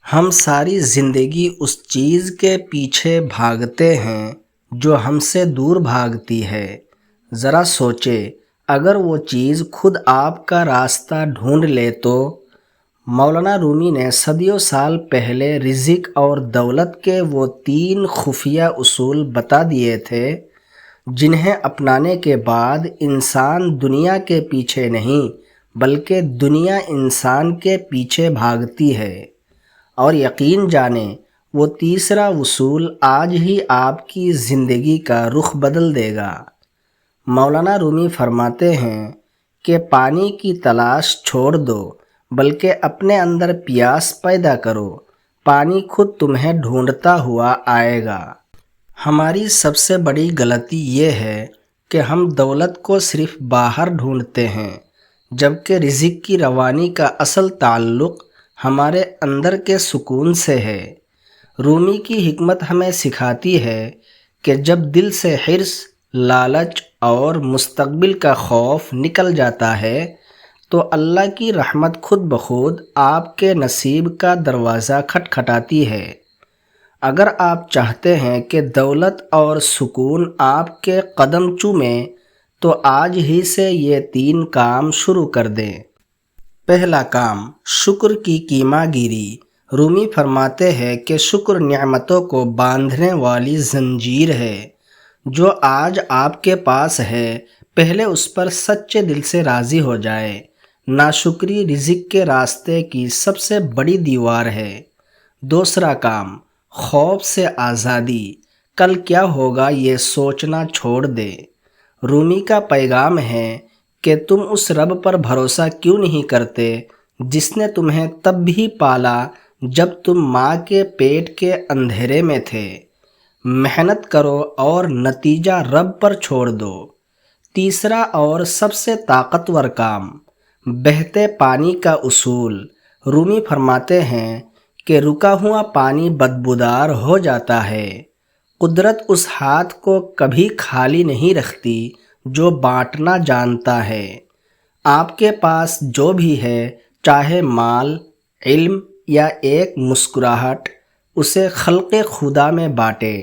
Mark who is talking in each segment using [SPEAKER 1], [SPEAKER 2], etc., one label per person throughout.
[SPEAKER 1] ہم ساری زندگی اس چیز کے پیچھے بھاگتے ہیں جو ہم سے دور بھاگتی ہے۔ ذرا سوچیں، اگر وہ چیز خود آپ کا راستہ ڈھونڈ لے تو؟ مولانا رومی نے صدیوں سال پہلے رزق اور دولت کے وہ 3 خفیہ اصول بتا دیے تھے جنہیں اپنانے کے بعد انسان دنیا کے پیچھے نہیں بلکہ دنیا انسان کے پیچھے بھاگتی ہے۔ اور یقین جانیں، وہ تیسرا اصول آج ہی آپ کی زندگی کا رخ بدل دے گا۔ مولانا رومی فرماتے ہیں کہ پانی کی تلاش چھوڑ دو بلکہ اپنے اندر پیاس پیدا کرو، پانی خود تمہیں ڈھونڈتا ہوا آئے گا۔ ہماری سب سے بڑی غلطی یہ ہے کہ ہم دولت کو صرف باہر ڈھونڈتے ہیں، جبکہ رزق کی روانی کا اصل تعلق ہمارے اندر کے سکون سے ہے۔ رومی کی حکمت ہمیں سکھاتی ہے کہ جب دل سے حرص، لالچ اور مستقبل کا خوف نکل جاتا ہے تو اللہ کی رحمت خود بخود آپ کے نصیب کا دروازہ کھٹکھٹاتی ہے۔ اگر آپ چاہتے ہیں کہ دولت اور سکون آپ کے قدم چومیں تو آج ہی سے یہ 3 کام شروع کر دیں۔ پہلا کام، شکر کی کیمیا گیری۔ رومی فرماتے ہیں کہ شکر نعمتوں کو باندھنے والی زنجیر ہے۔ جو آج آپ کے پاس ہے، پہلے اس پر سچے دل سے راضی ہو جائے۔ ناشکری رزق کے راستے کی سب سے بڑی دیوار ہے۔ دوسرا کام، خوف سے آزادی۔ کل کیا ہوگا یہ سوچنا چھوڑ دے۔ رومی کا پیغام ہے کہ تم اس رب پر بھروسہ کیوں نہیں کرتے جس نے تمہیں تب بھی پالا جب تم ماں کے پیٹ کے اندھیرے میں تھے۔ محنت کرو اور نتیجہ رب پر چھوڑ دو۔ تیسرا اور سب سے طاقتور کام، بہتے پانی کا اصول۔ رومی فرماتے ہیں کہ رکا ہوا پانی بدبودار ہو جاتا ہے۔ قدرت اس ہاتھ کو کبھی خالی نہیں رکھتی جو بانٹنا جانتا ہے۔ آپ کے پاس جو بھی ہے، چاہے مال، علم یا ایک مسکراہٹ، اسے خلق خدا میں بانٹیں۔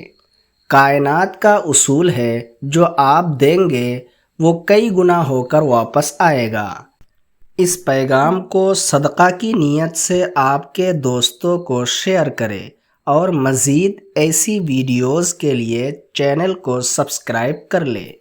[SPEAKER 1] کائنات کا اصول ہے جو آپ دیں گے وہ کئی گنا ہو کر واپس آئے گا۔ اس پیغام کو صدقہ کی نیت سے آپ کے دوستوں کو شیئر کریں اور مزید ایسی ویڈیوز کے لیے چینل کو سبسکرائب کر لیں۔